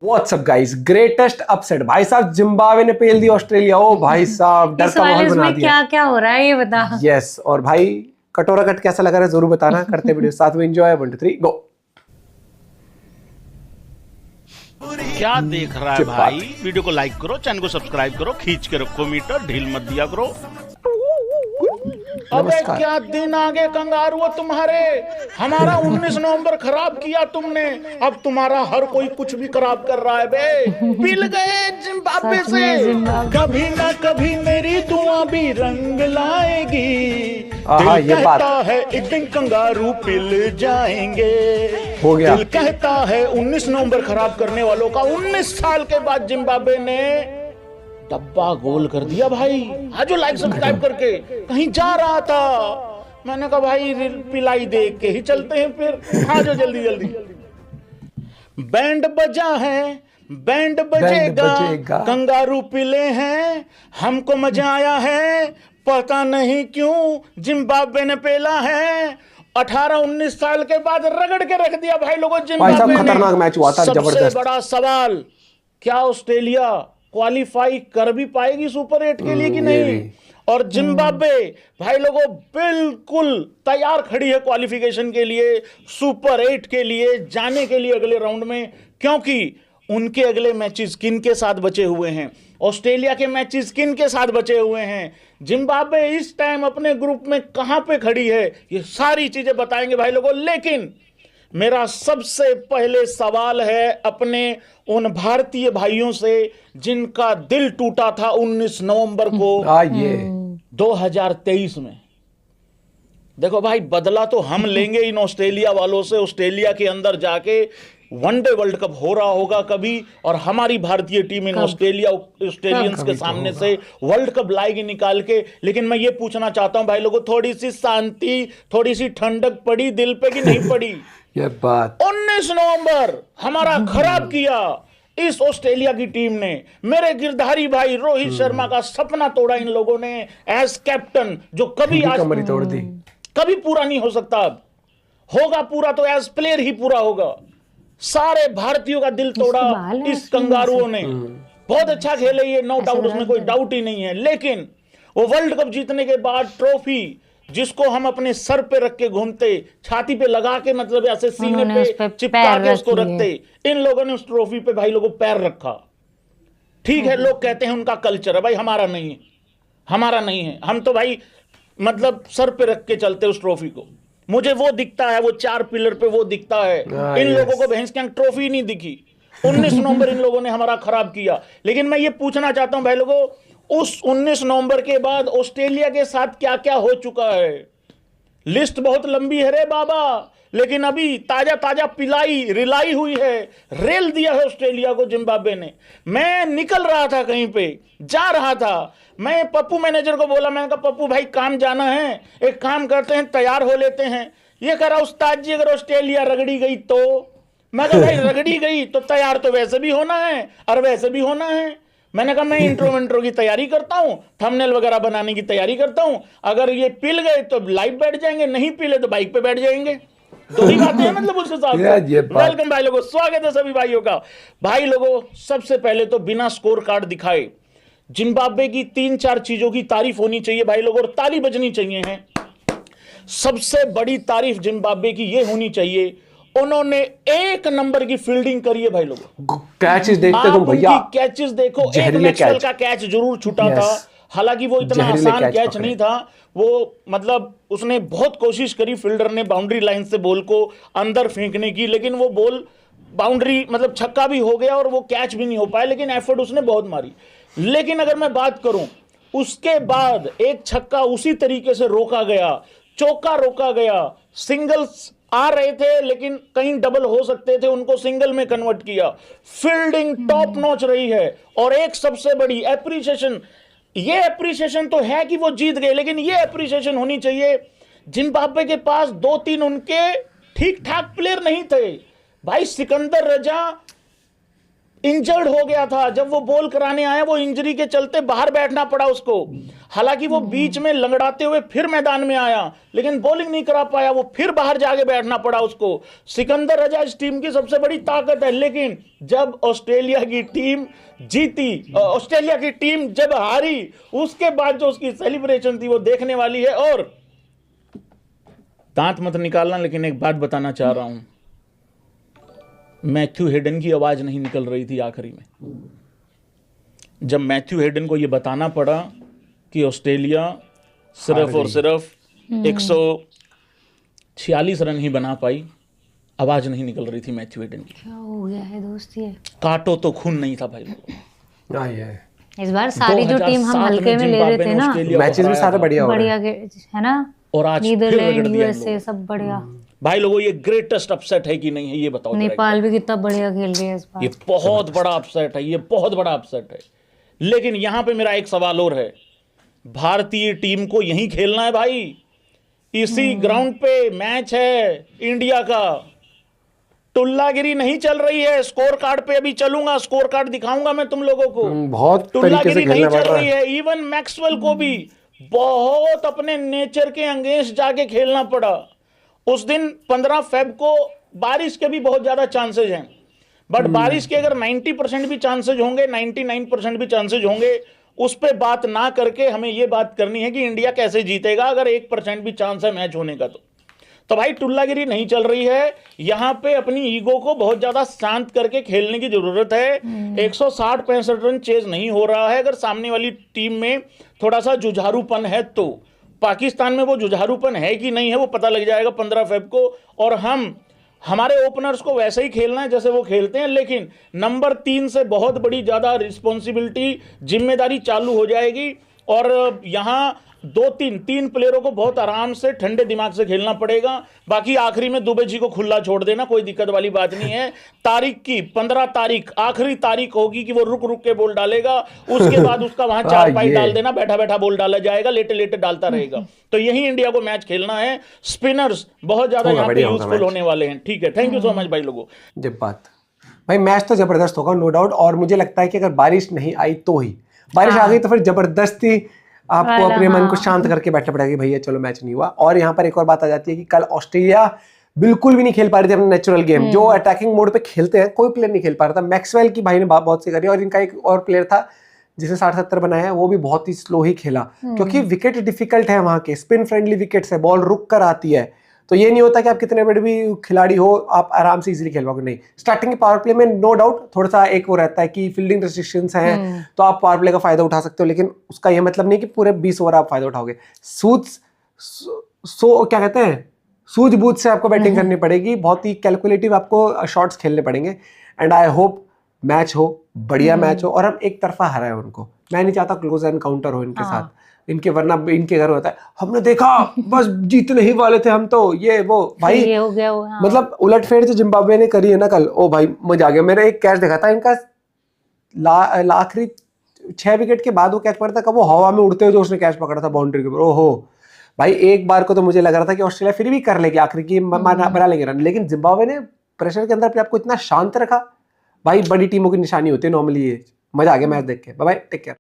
WhatsApp guys, greatest upset भाई साहब, Zimbabwe ने पेल दी ऑस्ट्रेलिया। ओ भाई साहब, डर का माहौल बना दिया। क्या क्या हो रहा है ये बता। यस और भाई कटोरा कट कैसा लगा रहा है जरूर बताना। करते वीडियो साथ में एंजॉय। 1 2 3 गो। क्या देख रहा है भाई? वीडियो को लाइक करो, चैनल को सब्सक्राइब करो, खींच के रखो मीटर, ढील मत दिया करो। अबे क्या दिन आगे कंगारुओ तुम्हारे। हमारा 19 नवंबर खराब किया तुमने, अब तुम्हारा हर कोई कुछ भी खराब कर रहा है बे। पिल गए जिम्बाब्वे से। कभी ना कभी मेरी दुआ भी रंग लाएगी। दिल कहता है एक दिन कंगारू पिल जाएंगे। हो गया। दिल कहता है 19 नवंबर खराब करने वालों का 19 साल के बाद जिम्बाब्वे ने डब्बा गोल कर दिया भाई। आज लाइक सब्सक्राइब करके कहीं जा रहा था, मैंने कहा भाई पिलाई देख के ही चलते हैं फिर। हाँ जो जल्दी जल्दी। बैंड बजा है, बैंड बजेगा, कंगारू पिले हैं, हमको मजा आया है, पता नहीं क्यों जिम्बाब्वे ने पेला है। 18-19 साल के बाद रगड़ के रख दिया भाई लोगों जिम्बाब्वे ने। खतरनाक मैच हुआ था, जबरदस्त। सबसे बड़ा सवाल, क्या ऑस्ट्रेलिया क्वालिफाई कर भी पाएगी सुपर 8 के लिए कि नहीं? और जिम्बाब्वे भाई लोगों बिल्कुल तैयार खड़ी है क्वालिफिकेशन के लिए, सुपर 8 के लिए जाने के लिए अगले राउंड में। क्योंकि उनके अगले मैचेस किन के साथ बचे हुए हैं, ऑस्ट्रेलिया के मैचेस किन के साथ बचे हुए हैं, जिम्बाब्वे इस टाइम अपने ग्रुप में कहां पे खड़ी है, ये सारी चीजें बताएंगे भाई लोगों। लेकिन मेरा सबसे पहले सवाल है अपने उन भारतीय भाइयों से जिनका दिल टूटा था 19 नवंबर को 2023 में। देखो भाई, बदला तो हम लेंगे इन ऑस्ट्रेलिया वालों से। ऑस्ट्रेलिया के अंदर जाके वनडे वर्ल्ड कप हो रहा होगा कभी, और हमारी भारतीय टीम इन ऑस्ट्रेलियंस के सामने से वर्ल्ड कप लाएगी निकाल के। लेकिन मैं ये पूछना चाहता हूं भाई लोगों, थोड़ी सी शांति, थोड़ी सी ठंडक पड़ी दिल पे कि नहीं पड़ी? ये बात 19 नवंबर हमारा खराब किया इस ऑस्ट्रेलिया की टीम ने। मेरे गिरधारी भाई रोहित शर्मा का सपना तोड़ा इन लोगों ने एज कैप्टन, जो कभी आज तोड़ दी, कभी पूरा नहीं हो सकता। अब होगा पूरा तो एज प्लेयर ही पूरा होगा। सारे भारतीयों का दिल तोड़ा इस कंगारुओं ने। बहुत अच्छा खेले ये, नो डाउट, उसमें कोई डाउट ही नहीं है। लेकिन वो वर्ल्ड कप जीतने के बाद ट्रॉफी जिसको हम अपने सर पे रख के घूमते, छाती पे लगा के, मतलब ऐसे सीने पे चिपका के उसको रखते, इन लोगों ने उस ट्रॉफी पे भाई लोगों पैर रखा। ठीक है, लोग कहते हैं उनका कल्चर है, भाई हमारा नहीं है, हमारा नहीं है। हम तो भाई मतलब सर पे रख के चलते उस ट्रॉफी को। मुझे वो दिखता है, वो 4 पिलर पे वो दिखता है। इन लोगों को भैंस की ट्रॉफी नहीं दिखी। 19 नवंबर इन लोगों ने हमारा खराब किया। लेकिन मैं ये पूछना चाहता हूं भाई लोगों, उस 19 नवंबर के बाद ऑस्ट्रेलिया के साथ क्या क्या हो चुका है? लिस्ट बहुत लंबी है रे बाबा, लेकिन अभी ताजा ताजा पिलाई रिलाई हुई है, रेल दिया है ऑस्ट्रेलिया को जिम्बाब्वे ने। मैं निकल रहा था कहीं पे, जा रहा था, मैं पप्पू मैनेजर को बोला, मैंने कहा पप्पू भाई काम जाना है, एक काम करते हैं तैयार हो लेते हैं। ये कह रहा उस्ताद जी अगर ऑस्ट्रेलिया रगड़ी गई तो? मैं कहा भाई रगड़ी गई तो तैयार तो वैसे भी होना है और वैसे भी होना है। मैंने कहा मैं इंट्रो की तैयारी करता हूं, थंबनेल वगैरह बनाने की तैयारी करता हूं। अगर ये पिल गए तो लाइव बैठ जाएंगे, नहीं पिले तो बाइक पे बैठ जाएंगे। दो ही बातें हैं मतलब उस हिसाब से। वेलकम भाई लोगों, स्वागत है सभी भाइयों का। भाई लोगों, सबसे पहले तो बिना स्कोर कार्ड दिखाए जिम्बाब्वे की 3-4 चीजों की तारीफ होनी चाहिए भाई लोगों, और ताली बजनी चाहिए है। सबसे बड़ी तारीफ जिम्बाब्वे की ये होनी चाहिए, उन्होंने 1 नंबर की फील्डिंग करी है भाई लोगों। कैचेस देखते तुम भैया, कैचेस देखो। एक मैक्सवेल का कैच जरूर छूटा था, हालांकि वो इतना आसान कैच नहीं था। वो मतलब उसने बहुत कोशिश करी फील्डर ने बाउंड्री लाइन से बॉल को अंदर फेंकने की, लेकिन वो बॉल बाउंड्री मतलब छक्का भी हो गया और वो कैच भी नहीं हो पाया, लेकिन एफर्ट उसने बहुत मारी। लेकिन अगर मैं बात करूं, उसके बाद एक छक्का उसी तरीके से रोका गया, चौका रोका गया, सिंगल्स आ रहे थे लेकिन कहीं डबल हो सकते थे, उनको सिंगल में कन्वर्ट किया। फील्डिंग टॉप नॉच रही है। और एक सबसे बड़ी एप्रिसिएशन, ये एप्रिसिएशन तो है कि वो जीत गए, लेकिन ये एप्रिसिएशन होनी चाहिए, जिम्बाब्वे के पास 2-3 उनके ठीक ठाक प्लेयर नहीं थे भाई। सिकंदर रजा इंजर्ड हो गया था। जब वो बॉल कराने आया, वो इंजरी के चलते बाहर बैठना पड़ा उसको। हालांकि वो बीच में लंगड़ाते हुए फिर मैदान में आया, लेकिन बॉलिंग नहीं करा पाया, वो फिर बाहर जाके बैठना पड़ा उसको। सिकंदर रजा इस टीम की सबसे बड़ी ताकत है, लेकिन जब ऑस्ट्रेलिया की टीम जीती, ऑस्ट्रेलिया की टीम जब हारी, उसके बाद जो उसकी सेलिब्रेशन थी वो देखने वाली है। और दांत मत निकालना, लेकिन एक बात बताना चाह रहा हूं, मैथ्यू हेडन की आवाज नहीं निकल रही थी आखिरी में, जब मैथ्यू हेडन को यह बताना पड़ा कि ऑस्ट्रेलिया सिर्फ और सिर्फ 146 रन ही बना पाई, आवाज नहीं निकल रही थी मैथ्यू हेडन की। क्या हो गया है दोस्त ये? काटो तो खून नहीं था भाई। इस बार सारी जो टीम हम हल्के में ले रहे थे ना, मैचेस भी सारे बढ़िया हो रहे बढ़िया है ना, और आज नीदरलैंड, यूएसए सब बढ़िया। भाई लोगों, ये ग्रेटेस्ट अपसेट है कि नहीं है, ये बताओ। नेपाल भी कितना बढ़िया खेल रही है इस बार। ये बहुत बड़ा अपसेट है, ये बहुत बड़ा अपसेट है। लेकिन यहां पे मेरा एक सवाल और है, भारतीय टीम को यहीं खेलना है भाई, इसी ग्राउंड पे मैच है इंडिया का। टुल्लागिरी नहीं चल रही है। स्कोर कार्ड पे अभी चलूंगा, स्कोर कार्ड दिखाऊंगा मैं तुम लोगों को। बहुत टुल्लागिरी नहीं चल रही है। इवन मैक्सवेल को भी बहुत अपने नेचर के अगेंस्ट जाके खेलना पड़ा। उस दिन 15 फेब को बारिश के भी बहुत ज्यादा चांसेस हैं, बट बारिश के अगर 90% भी चांसेस होंगे, 99% भी चांसेस होंगे, उस पे बात ना करके हमें यह बात करनी है कि इंडिया कैसे जीतेगा अगर 1% भी चांस है मैच होने का। तो भाई टुल्लागिरी नहीं चल रही है। यहां पे अपनी ईगो को बहुत ज्यादा शांत करके खेलने की जरूरत है। 160-65 रन चेज नहीं हो रहा है। अगर सामने वाली टीम में थोड़ा सा जुझारूपन है, तो पाकिस्तान में वो जुझारूपन है कि नहीं है वो पता लग जाएगा 15 फेब को। और हमारे ओपनर्स को वैसे ही खेलना है जैसे वो खेलते हैं, लेकिन नंबर 3 से बहुत बड़ी ज्यादा रिस्पॉन्सिबिलिटी, जिम्मेदारी चालू हो जाएगी। और यहां 2-3 प्लेयरों को बहुत आराम से ठंडे दिमाग से खेलना पड़ेगा। बाकी आखिरी में दुबे जी को खुला छोड़ देना, कोई दिक्कत वाली बात नहीं है। तारीख की 15 तारीख आखिरी तारीख होगी कि वो रुक रुक के बॉल डालेगा, उसके बाद उसका वहां 4 पाई डाल देना, बैठा बैठा बॉल डाला जाएगा, लेटे लेटे डालता रहेगा। तो यही इंडिया को मैच खेलना है। स्पिनर्स बहुत ज्यादा यहाँ पे यूजफुल होने वाले हैं। ठीक है, थैंक यू सो मच भाई लोगों। जब बात भाई मैच तो जबरदस्त होगा, नो डाउट। और मुझे लगता है कि अगर बारिश नहीं आई तो ही, बारिश आ गई तो फिर जबरदस्ती आपको अपने मन को शांत करके बैठना पड़ेगा कि भैया चलो मैच नहीं हुआ। और यहाँ पर एक और बात आ जाती है कि कल ऑस्ट्रेलिया बिल्कुल भी नहीं खेल पा रही थी अपना नेचुरल गेम। जो अटैकिंग मोड पे खेलते हैं कोई प्लेयर नहीं खेल पा रहा था। मैक्सवेल की भाई ने बहुत सी करी, और इनका एक और प्लेयर था जिसे 60-70 बनाया है, वो भी बहुत ही स्लो ही खेला, क्योंकि विकेट डिफिकल्ट है वहां के, स्पिन फ्रेंडली विकेट्स है, बॉल रुक कर आती है। तो ये नहीं होता कि आप कितने बड़े भी खिलाड़ी हो आप आराम से इजीली खेल पाओगे, नहीं। स्टार्टिंग के पावर प्ले में नो डाउट थोड़ा सा एक वो रहता है कि फील्डिंग रेस्ट्रिक्शंस हैं, तो आप पावर प्ले का फायदा उठा सकते हो, लेकिन उसका ये मतलब नहीं कि पूरे 20 ओवर आप फायदा उठाओगे। क्या कहते हैं, सूझबूझ से आपको बैटिंग करनी पड़ेगी, बहुत ही कैलकुलेटिव आपको शॉट्स खेलने पड़ेंगे। एंड आई होप मैच हो, बढ़िया मैच हो, और हम एक तरफा हराए उनको। मैं नहीं चाहता क्लोज एनकाउंटर हो इनके साथ, इनके, वरना इनके घर होता है हमने देखा बस जीतने ही वाले थे हम तो, ये वो भाई ये हो गया वो। हाँ। मतलब उलटफेर जो जिम्बाब्वे ने करी है ना कल, ओ भाई मजा आ गया। मैंने एक कैच देखा था इनका, आखिरी 6 विकेट के बाद वो कैच पकड़ा था, कब वो हवा में उड़ते हुए जो उसने कैच पकड़ा था बाउंड्री के ऊपर, ओहो भाई। एक बार को तो मुझे लग रहा था कि ऑस्ट्रेलिया फिर भी कर लेगी, आखिरी की बना लेंगे रन, लेकिन जिम्बाब्वे ने प्रेशर के अंदर अपने आपको इतना शांत रखा। भाई बड़ी टीमों की निशानी होती है नॉर्मली ये। मजा आ गया मैच देख के। Bye bye, take care.